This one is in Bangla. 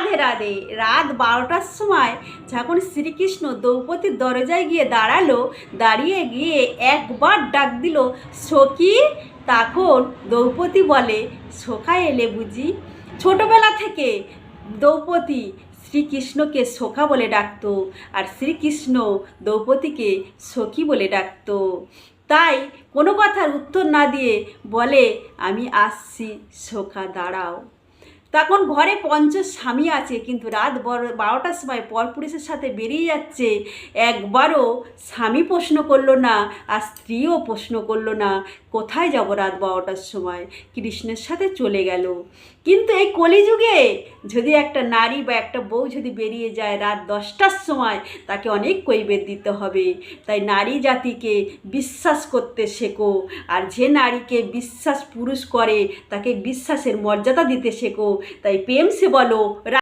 রাধে রাধে। রাত 12টার সময় যখন শ্রীকৃষ্ণ দ্রৌপদীর দরজায় গিয়ে দাঁড়ালো, দাঁড়িয়ে গিয়ে একবার ডাক দিল, সখী। তখন দ্রৌপদী বলে, সখা এলে বুঝি? ছোটবেলা থেকে দ্রৌপদী শ্রীকৃষ্ণকে সখা বলে ডাকতো, আর শ্রীকৃষ্ণ দ্রৌপদীকে সখী বলে ডাকতো। তাই কোনো কথার উত্তর না দিয়ে বলে, আমি আসছি সখা, দাঁড়াও। তখন ঘরে স্বামী আছে, কিন্তু রাত 12টার সময় পরপুরুষের সাথে বেরিয়ে যাচ্ছে। একবারও স্বামী প্রশ্ন করলো না, আর স্ত্রীও প্রশ্ন করলো না, কোথায় যাব রাত 12টার সময়, কৃষ্ণের সাথে চলে গেল। কিন্তু এই কলিযুগে যদি একটা নারী বা একটা বউ যদি বেরিয়ে যায় রাত 10টার সময়, তাকে অনেক কৈবের দিতে হবে। তাই নারী জাতিকে বিশ্বাস করতে শেখো, আর যে নারীকে বিশ্বাস পুরুষ করে তাকে বিশ্বাসের মর্যাদা দিতে শেখো। তাই প্রেম সে বলো।